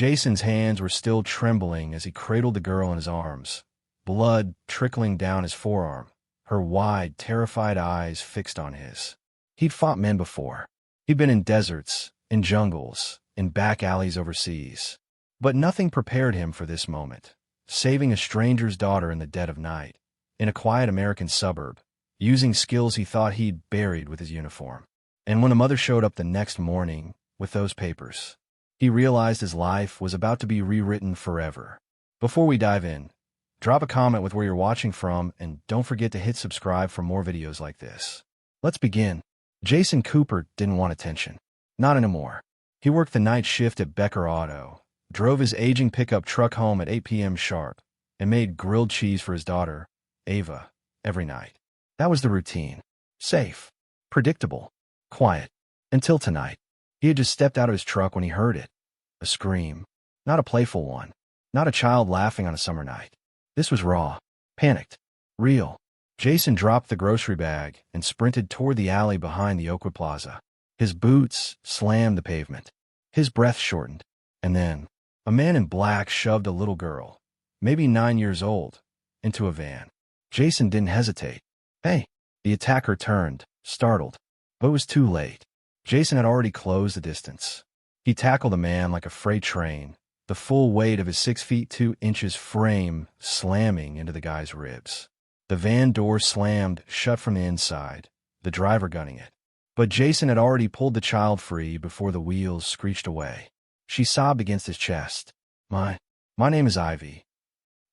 Jason's hands were still trembling as he cradled the girl in his arms, blood trickling down his forearm, her wide, terrified eyes fixed on his. He'd fought men before. He'd been in deserts, in jungles, in back alleys overseas. But nothing prepared him for this moment. Saving a stranger's daughter in the dead of night, in a quiet American suburb, using skills he thought he'd buried with his uniform. And when the mother showed up the next morning with those papers, he realized his life was about to be rewritten forever. Before we dive in, drop a comment with where you're watching from, and don't forget to hit subscribe for more videos like this. Let's begin. Jason Cooper didn't want attention. Not anymore. He worked the night shift at Becker Auto, drove his aging pickup truck home at 8 p.m. sharp, and made grilled cheese for his daughter, Ava, every night. That was the routine. Safe, predictable, quiet. Until tonight. He had just stepped out of his truck when he heard it. A scream. Not a playful one. Not a child laughing on a summer night. This was raw, panicked, real. Jason dropped the grocery bag and sprinted toward the alley behind the Oakwood Plaza. His boots slammed the pavement. His breath shortened. And then, a man in black shoved a little girl, maybe 9 years old, into a van. Jason didn't hesitate. Hey! The attacker turned, startled. But it was too late. Jason had already closed the distance. He tackled the man like a freight train, the full weight of his 6 feet 2 inches frame slamming into the guy's ribs. The van door slammed shut from the inside, the driver gunning it. But Jason had already pulled the child free before the wheels screeched away. She sobbed against his chest. My name is Ivy.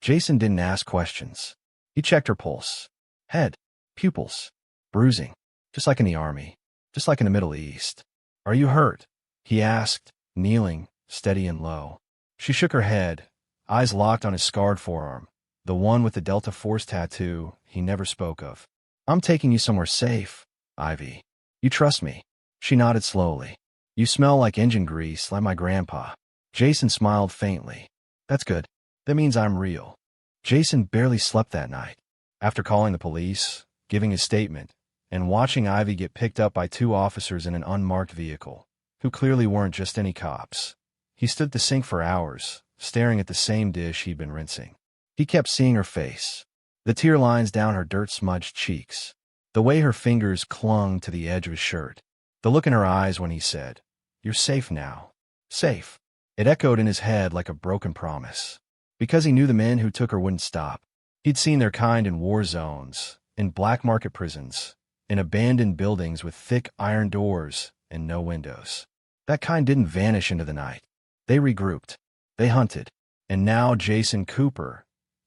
Jason didn't ask questions. He checked her pulse. Head, pupils, bruising, just like in the army, just like in the Middle East. Are you hurt? He asked, kneeling, steady and low. She shook her head, eyes locked on his scarred forearm, the one with the Delta Force tattoo he never spoke of. I'm taking you somewhere safe, Ivy. You trust me? She nodded slowly. You smell like engine grease, like my grandpa. Jason smiled faintly. That's good. That means I'm real. Jason barely slept that night. After calling the police, giving his statement, and watching Ivy get picked up by 2 officers in an unmarked vehicle, who clearly weren't just any cops, he stood at the sink for hours, staring at the same dish he'd been rinsing. He kept seeing her face, the tear lines down her dirt-smudged cheeks, the way her fingers clung to the edge of his shirt, the look in her eyes when he said, "You're safe now." Safe. It echoed in his head like a broken promise. Because he knew the men who took her wouldn't stop. He'd seen their kind in war zones, in black market prisons, in abandoned buildings with thick iron doors and no windows. That kind didn't vanish into the night. They regrouped. They hunted. And now Jason Cooper,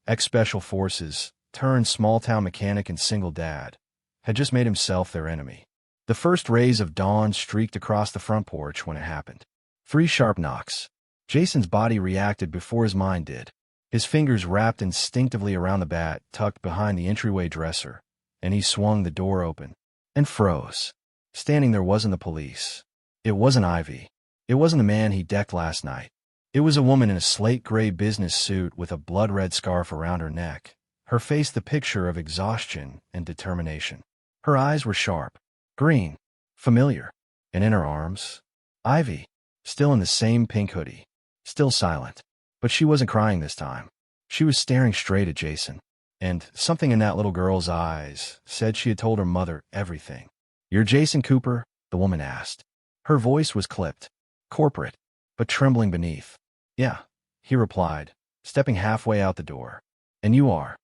ex-Special Forces, turned small-town mechanic and single dad, had just made himself their enemy. The first rays of dawn streaked across the front porch when it happened. 3 sharp knocks. Jason's body reacted before his mind did. His fingers wrapped instinctively around the bat tucked behind the entryway dresser, and he swung the door open and froze. Standing there wasn't the police. It wasn't Ivy. It wasn't the man he decked last night. It was a woman in a slate-gray business suit with a blood-red scarf around her neck, her face the picture of exhaustion and determination. Her eyes were sharp, green, familiar, and in her arms, Ivy, still in the same pink hoodie, still silent. But she wasn't crying this time. She was staring straight at Jason, and something in that little girl's eyes said she had told her mother everything. "You're Jason Cooper?" the woman asked. Her voice was clipped, corporate, but trembling beneath. "Yeah," he replied, stepping halfway out the door. "And you are?"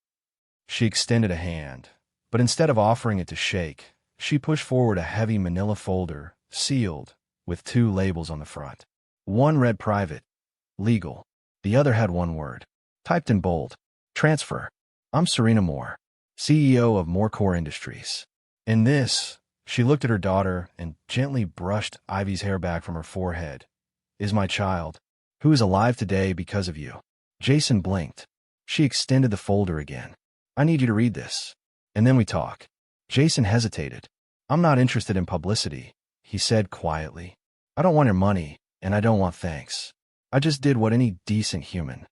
She extended a hand, but instead of offering it to shake, she pushed forward a heavy manila folder, sealed, with 2 labels on the front. One read private, legal. The other had one word, typed in bold, transfer. I'm Serena Moore, CEO of Moore Industries. In this, she looked at her daughter and gently brushed Ivy's hair back from her forehead. "Is my child, who is alive today because of you." Jason blinked. She extended the folder again. "I need you to read this, and then we talk." Jason hesitated. "I'm not interested in publicity," he said quietly. "I don't want your money, and I don't want thanks. I just did what any decent human."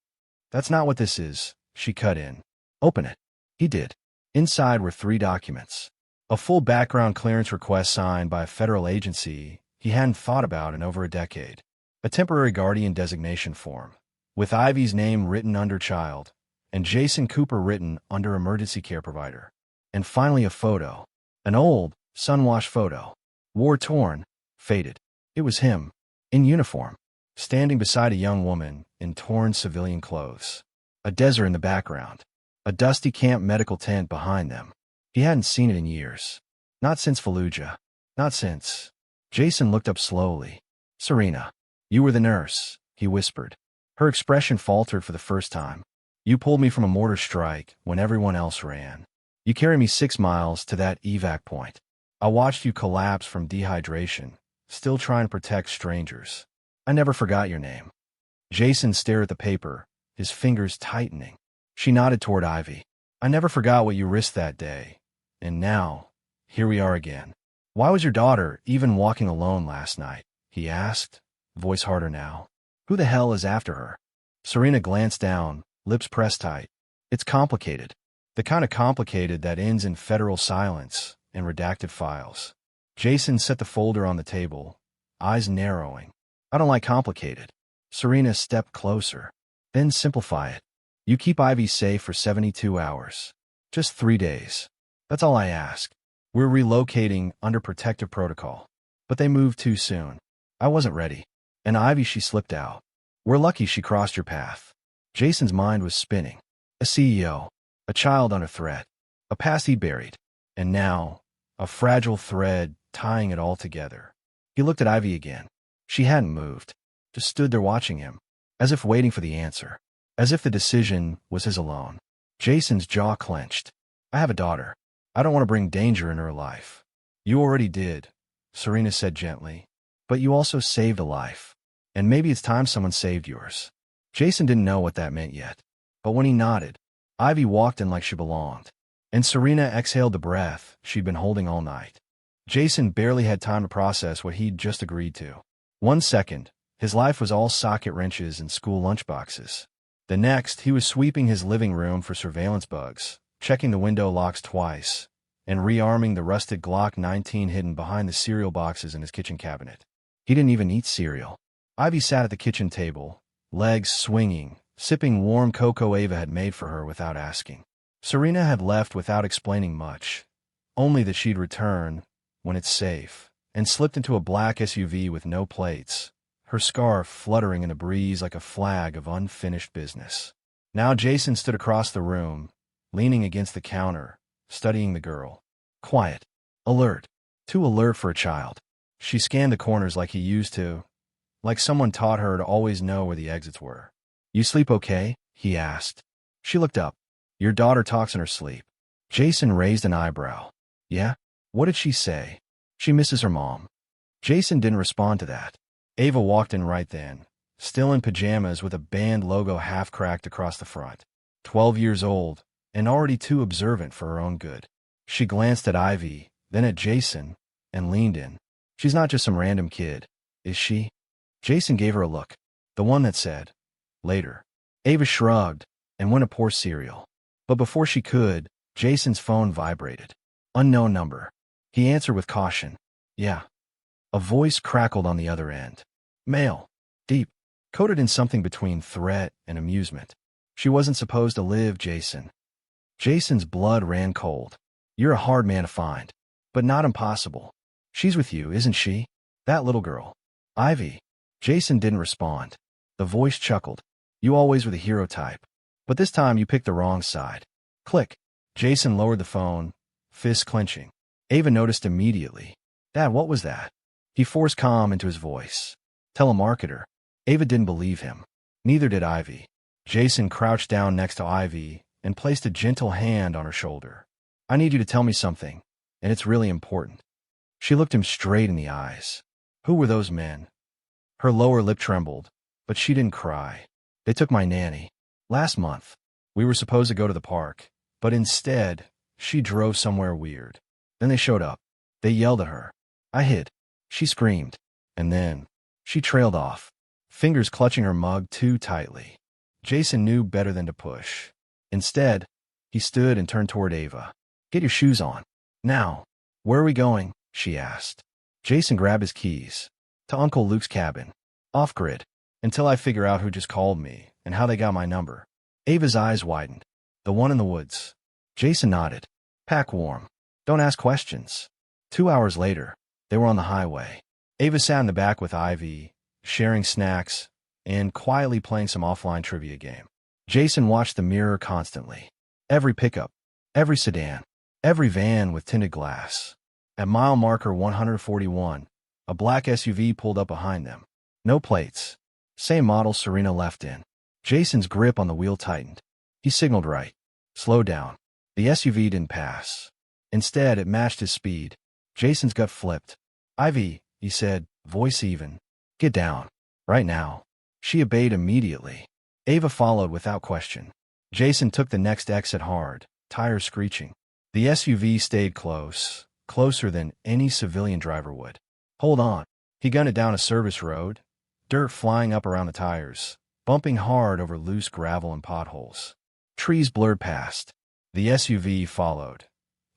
"That's not what this is," she cut in. "Open it." He did. Inside were 3 documents. A full background clearance request signed by a federal agency he hadn't thought about in over a decade. a temporary guardian designation form, with Ivy's name written under child, and Jason Cooper written under emergency care provider. And finally a photo. An old, sun-washed photo. War-torn, faded. It was him, in uniform, standing beside a young woman in torn civilian clothes. A desert in the background. A dusty camp medical tent behind them. He hadn't seen it in years. Not since Fallujah. Not since. Jason looked up slowly. Serena. You were the nurse, he whispered. Her expression faltered for the first time. You pulled me from a mortar strike when everyone else ran. You carried me 6 miles to that evac point. I watched you collapse from dehydration, still trying to protect strangers. I never forgot your name. Jason stared at the paper, his fingers tightening. She nodded toward Ivy. I never forgot what you risked that day. And now, here we are again. Why was your daughter even walking alone last night? He asked, voice harder now. Who the hell is after her? Serena glanced down, lips pressed tight. It's complicated. The kind of complicated that ends in federal silence and redacted files. Jason set the folder on the table, eyes narrowing. I don't like complicated. Serena stepped closer. Then simplify it. You keep Ivy safe for 72 hours. Just 3 days. That's all I ask. We're relocating under protective protocol. But they moved too soon. I wasn't ready. And Ivy, she slipped out. We're lucky she crossed your path. Jason's mind was spinning. A CEO. A child under threat. A past he buried. And now, a fragile thread tying it all together. He looked at Ivy again. She hadn't moved. Just stood there watching him. As if waiting for the answer. As if the decision was his alone. Jason's jaw clenched. I have a daughter. I don't want to bring danger in her life. You already did, Serena said gently. But you also saved a life. And maybe it's time someone saved yours. Jason didn't know what that meant yet. But when he nodded, Ivy walked in like she belonged. And Serena exhaled the breath she'd been holding all night. Jason barely had time to process what he'd just agreed to. 1 second, his life was all socket wrenches and school lunchboxes. The next, he was sweeping his living room for surveillance bugs, checking the window locks twice, and rearming the rusted Glock 19 hidden behind the cereal boxes in his kitchen cabinet. He didn't even eat cereal. Ivy sat at the kitchen table, legs swinging, sipping warm cocoa Ava had made for her without asking. Serena had left without explaining much, only that she'd return when it's safe, and slipped into a black SUV with no plates, her scarf fluttering in the breeze like a flag of unfinished business. Now Jason stood across the room, leaning against the counter, studying the girl. Quiet. Alert. Too alert for a child. She scanned the corners like he used to, like someone taught her to always know where the exits were. You sleep okay? He asked. She looked up. Your daughter talks in her sleep. Jason raised an eyebrow. Yeah? What did she say? She misses her mom. Jason didn't respond to that. Ava walked in right then, still in pajamas with a band logo half cracked across the front. 12 years old, and already too observant for her own good. She glanced at Ivy, then at Jason, and leaned in. She's not just some random kid, is she? Jason gave her a look. The one that said, later. Ava shrugged, and went to pour cereal. But before she could, Jason's phone vibrated. Unknown number. He answered with caution. Yeah. A voice crackled on the other end. Male. Deep. Coded in something between threat and amusement. She wasn't supposed to live, Jason. Jason's blood ran cold. You're a hard man to find. But not impossible. She's with you, isn't she? That little girl. Ivy. Jason didn't respond. The voice chuckled. You always were the hero type. But this time you picked the wrong side. Click. Jason lowered the phone, fists clenching. Ava noticed immediately. Dad, what was that? He forced calm into his voice. Telemarketer. Ava didn't believe him. Neither did Ivy. Jason crouched down next to Ivy and placed a gentle hand on her shoulder. I need you to tell me something, and it's really important. She looked him straight in the eyes. Who were those men? Her lower lip trembled, but she didn't cry. They took my nanny. Last month. We were supposed to go to the park, but instead, she drove somewhere weird. Then they showed up. They yelled at her. I hid. She screamed. And then, she trailed off, fingers clutching her mug too tightly. Jason knew better than to push. Instead, he stood and turned toward Ava. Get your shoes on. Now. Where are we going? She asked. Jason grabbed his keys. To Uncle Luke's cabin. Off-grid. Until I figure out who just called me and how they got my number. Ava's eyes widened. The one in the woods. Jason nodded. Pack warm. Don't ask questions. 2 hours later, they were on the highway. Ava sat in the back with Ivy, sharing snacks, and quietly playing some offline trivia game. Jason watched the mirror constantly. Every pickup, every sedan, every van with tinted glass. At mile marker 141, a black SUV pulled up behind them. No plates. Same model Serena left in. Jason's grip on the wheel tightened. He signaled right. Slow down. The SUV didn't pass. Instead, it matched his speed. Jason's gut flipped. Ivy, he said, voice even. Get down. Right now. She obeyed immediately. Ava followed without question. Jason took the next exit hard, tires screeching. The SUV stayed close, closer than any civilian driver would. Hold on. He gunned it down a service road, dirt flying up around the tires, bumping hard over loose gravel and potholes. Trees blurred past. The SUV followed,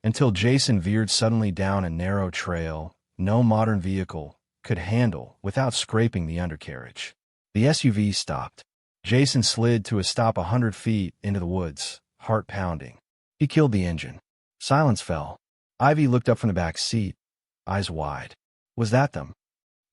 until Jason veered suddenly down a narrow trail no modern vehicle could handle without scraping the undercarriage. The SUV stopped. Jason slid to a stop 100 feet into the woods, heart pounding. He killed the engine. Silence fell. Ivy looked up from the back seat, eyes wide. Was that them?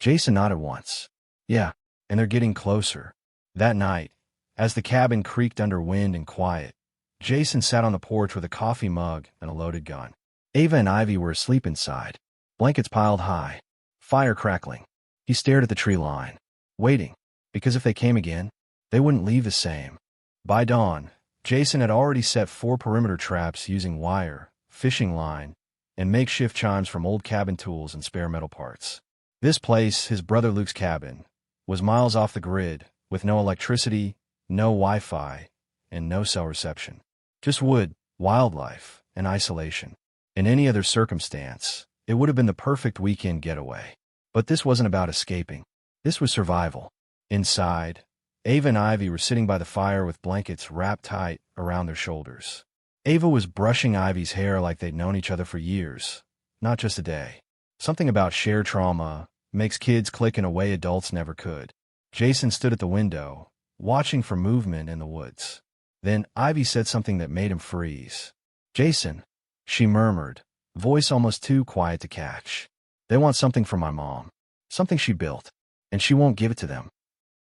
Jason nodded once. Yeah, and they're getting closer. That night, as the cabin creaked under wind and quiet, Jason sat on the porch with a coffee mug and a loaded gun. Ava and Ivy were asleep inside, blankets piled high, fire crackling. He stared at the tree line, waiting, because if they came again, they wouldn't leave the same. By dawn, Jason had already set 4 perimeter traps using wire, fishing line, and makeshift chimes from old cabin tools and spare metal parts. This place, his brother Luke's cabin, was miles off the grid, with no electricity, no Wi-Fi, and no cell reception. Just wood, wildlife, and isolation. In any other circumstance, it would have been the perfect weekend getaway. But this wasn't about escaping. This was survival. Inside, Ava and Ivy were sitting by the fire with blankets wrapped tight around their shoulders. Ava was brushing Ivy's hair like they'd known each other for years, not just a day. Something about shared trauma makes kids click in a way adults never could. Jason stood at the window, watching for movement in the woods. Then Ivy said something that made him freeze. Jason, she murmured, voice almost too quiet to catch. They want something from my mom. Something she built, and she won't give it to them.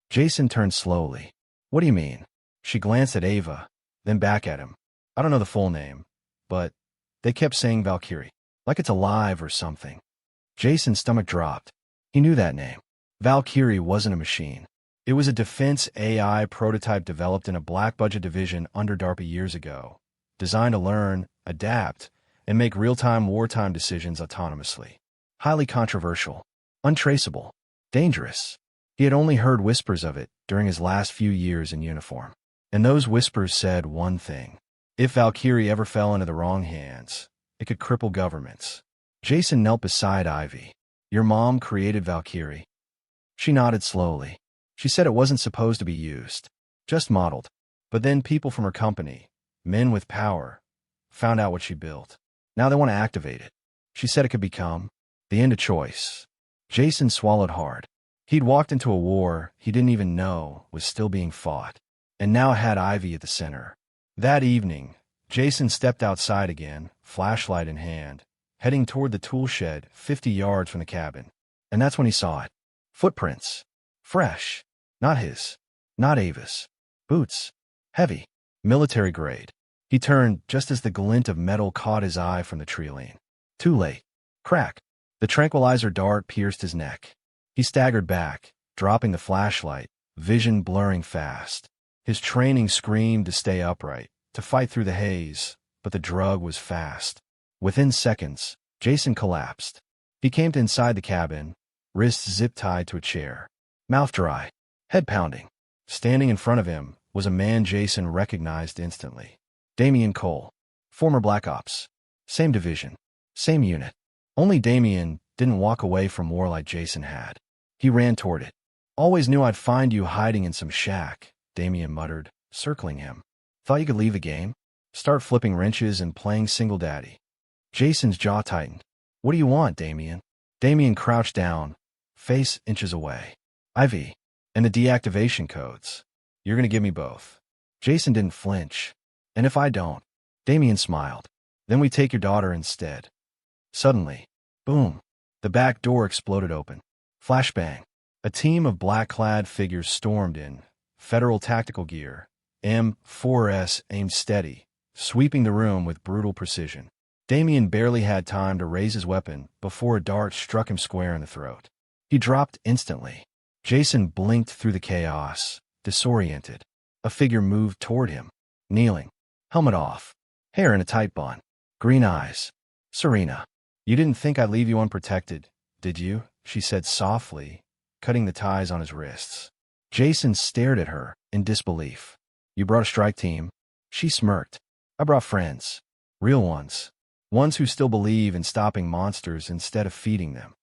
Jason turned slowly. What do you mean? She glanced at Ava, then back at him. I don't know the full name, but they kept saying Valkyrie, like it's alive or something. Jason's stomach dropped. He knew that name. Valkyrie wasn't a machine. It was a defense AI prototype developed in a black-budget division under DARPA years ago, designed to learn, adapt, and make real-time wartime decisions autonomously. Highly controversial, untraceable, dangerous. He had only heard whispers of it during his last few years in uniform. And those whispers said one thing. If Valkyrie ever fell into the wrong hands, it could cripple governments. Jason knelt beside Ivy. Your mom created Valkyrie. She nodded slowly. She said it wasn't supposed to be used, just modeled. But then people from her company, men with power, found out what she built. Now they want to activate it. She said it could become the end of choice. Jason swallowed hard. He'd walked into a war he didn't even know was still being fought, and now had Ivy at the center. That evening, Jason stepped outside again, flashlight in hand, heading toward the tool shed 50 yards from the cabin. And that's when he saw it. Footprints. Fresh. Not his. Not Ava's. Boots. Heavy. Military grade. He turned just as the glint of metal caught his eye from the tree line. Too late. Crack. The tranquilizer dart pierced his neck. He staggered back, dropping the flashlight, vision blurring fast. His training screamed to stay upright, to fight through the haze, but the drug was fast. Within seconds, Jason collapsed. He came to inside the cabin, wrists zip-tied to a chair. Mouth dry, head pounding. Standing in front of him was a man Jason recognized instantly. Damien Cole, former Black Ops. Same division, same unit. Only Damien didn't walk away from war like Jason had. He ran toward it. Always knew I'd find you hiding in some shack, Damien muttered, circling him. Thought you could leave the game? Start flipping wrenches and playing single daddy. Jason's jaw tightened. What do you want, Damien? Damien crouched down, face inches away. Ivy. And the deactivation codes. You're going to give me both. Jason didn't flinch. And if I don't? Damien smiled. Then we take your daughter instead. Suddenly, boom, the back door exploded open. Flashbang. A team of black-clad figures stormed in, federal tactical gear, M4S aimed steady, sweeping the room with brutal precision. Damien barely had time to raise his weapon before a dart struck him square in the throat. He dropped instantly. Jason blinked through the chaos, disoriented. A figure moved toward him, kneeling, helmet off, hair in a tight bun, green eyes. Serena. You didn't think I'd leave you unprotected, did you? She said softly, cutting the ties on his wrists. Jason stared at her in disbelief. You brought a strike team? She smirked. I brought friends. Real ones. Ones who still believe in stopping monsters instead of feeding them.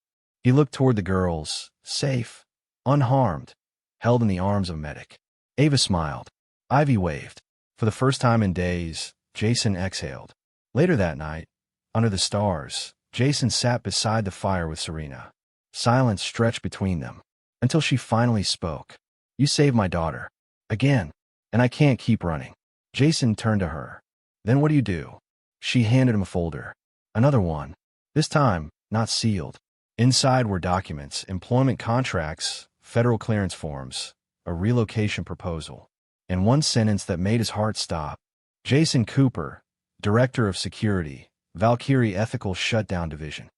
He looked toward the girls, safe, unharmed, held in the arms of a medic. Ava smiled. Ivy waved. For the first time in days, Jason exhaled. Later that night, under the stars, Jason sat beside the fire with Serena. Silence stretched between them, until she finally spoke. You saved my daughter. Again. And I can't keep running. Jason turned to her. Then what do you do? She handed him a folder. Another one. This time, not sealed. Inside were documents, employment contracts, federal clearance forms, a relocation proposal, and one sentence that made his heart stop. Jason Cooper, Director of Security, Valkyrie Ethical Shutdown Division.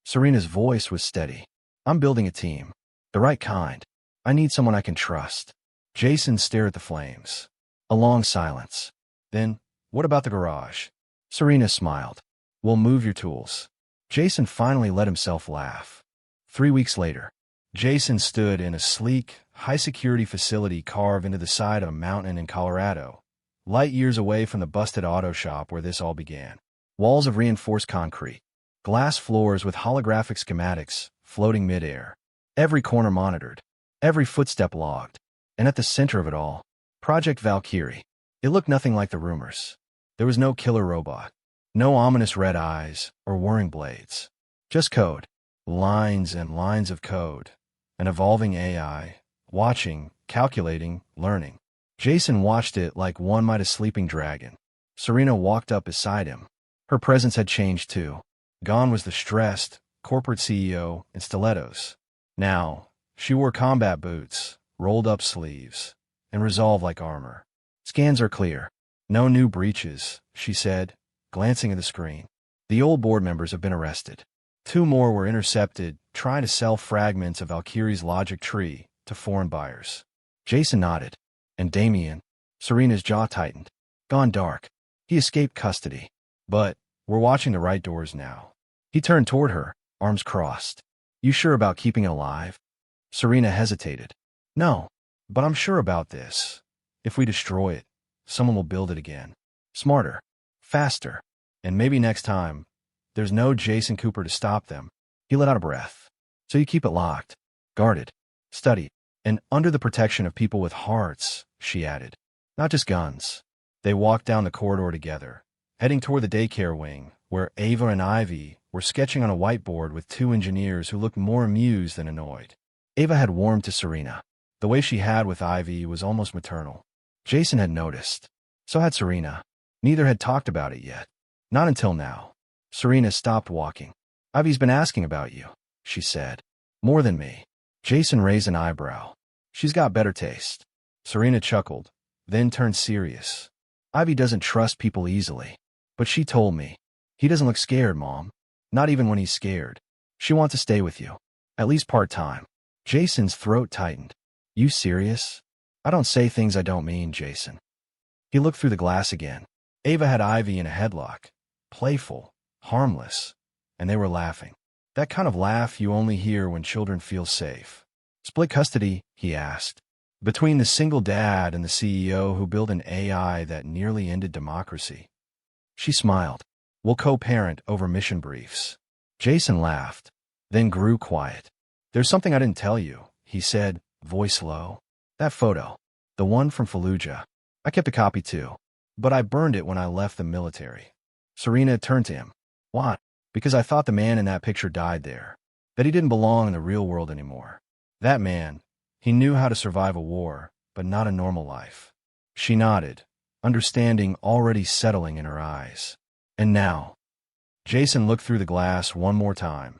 Serena's voice was steady. I'm building a team. The right kind. I need someone I can trust. Jason stared at the flames. A long silence. Then, what about the garage? Serena smiled. We'll move your tools. Jason finally let himself laugh. 3 weeks later, Jason stood in a sleek, high-security facility carved into the side of a mountain in Colorado, light years away from the busted auto shop where this all began. Walls of reinforced concrete, glass floors with holographic schematics floating midair, every corner monitored, every footstep logged, and at the center of it all, Project Valkyrie. It looked nothing like the rumors. There was no killer robot, no ominous red eyes or whirring blades. Just code, lines and lines of code, an evolving AI, watching, calculating, learning. Jason watched it like one might a sleeping dragon. Serena walked up beside him. Her presence had changed too. Gone was the stressed, corporate CEO in stilettos. Now, she wore combat boots, rolled-up sleeves, and resolve like armor. Scans are clear. No new breaches, she said, glancing at the screen. The old board members have been arrested. 2 more were intercepted, trying to sell fragments of Valkyrie's logic tree to foreign buyers. Jason nodded. And Damien? Serena's jaw tightened. Gone dark. He escaped custody. But we're watching the right doors now. He turned toward her, arms crossed. You sure about keeping it alive? Serena hesitated. No, but I'm sure about this. If we destroy it, someone will build it again. Smarter, faster, and maybe next time, there's no Jason Cooper to stop them. He let out a breath. So you keep it locked, guarded, studied, and under the protection of people with hearts, she added. Not just guns. They walked down the corridor together, heading toward the daycare wing, where Ava and Ivy were sketching on a whiteboard with 2 engineers who looked more amused than annoyed. Ava had warmed to Serena. The way she had with Ivy was almost maternal. Jason had noticed. So had Serena. Neither had talked about it yet. Not until now. Serena stopped walking. Ivy's been asking about you, she said. More than me. Jason raised an eyebrow. She's got better taste. Serena chuckled, then turned serious. Ivy doesn't trust people easily. But she told me. He doesn't look scared, Mom. Not even when he's scared. She wants to stay with you. At least part-time. Jason's throat tightened. You serious? I don't say things I don't mean, Jason. He looked through the glass again. Ava had Ivy in a headlock. Playful, harmless, and they were laughing. That kind of laugh you only hear when children feel safe. Split custody, he asked, between the single dad and the CEO who built an AI that nearly ended democracy. She smiled. We'll co-parent over mission briefs. Jason laughed, then grew quiet. There's something I didn't tell you, he said, voice low. That photo, the one from Fallujah. I kept a copy too, but I burned it when I left the military. Serena turned to him. What? Because I thought the man in that picture died there. That he didn't belong in the real world anymore. That man, He knew how to survive a war, but not a normal life. She nodded, understanding already settling in her eyes. And now, Jason looked through the glass one more time,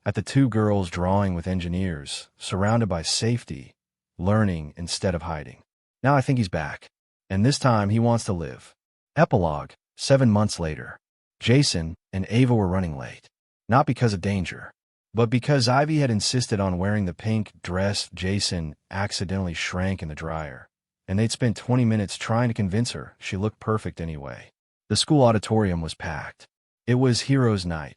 at the two girls drawing with engineers, surrounded by safety, learning instead of hiding. Now I think he's back. And this time he wants to live. Epilogue, 7 months later. Jason and Ava were running late. Not because of danger, but because Ivy had insisted on wearing the pink dress Jason accidentally shrank in the dryer, and they'd spent 20 minutes trying to convince her she looked perfect anyway. The school auditorium was packed. It was Heroes Night,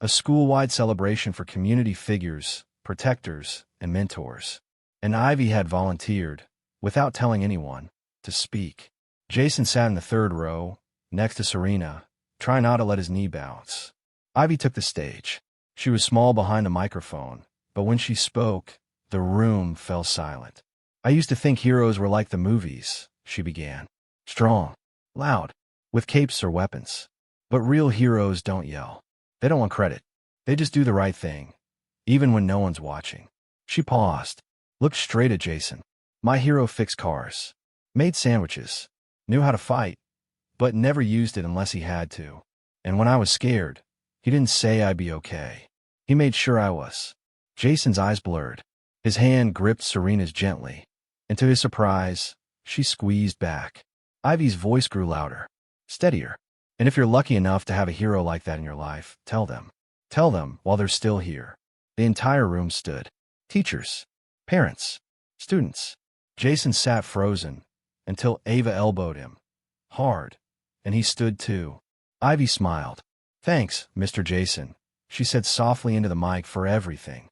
a school-wide celebration for community figures, protectors, and mentors. And Ivy had volunteered, without telling anyone, to speak. Jason sat in the third row, next to Serena, trying not to let his knee bounce. Ivy took the stage. She was small behind a microphone, but when she spoke, the room fell silent. I used to think heroes were like the movies, she began. Strong, loud, with capes or weapons. But real heroes don't yell. They don't want credit. They just do the right thing, even when no one's watching. She paused, looked straight at Jason. My hero fixed cars, made sandwiches, knew how to fight, but never used it unless he had to. And when I was scared, he didn't say I'd be okay. He made sure I was. Jason's eyes blurred. His hand gripped Serena's gently, and to his surprise, she squeezed back. Ivy's voice grew louder, steadier. And if you're lucky enough to have a hero like that in your life, tell them. Tell them while they're still here. The entire room stood. Teachers, parents, students. Jason sat frozen until Ava elbowed him. Hard. And he stood too. Ivy smiled. Thanks, Mr. Jason, she said softly into the mic, for everything.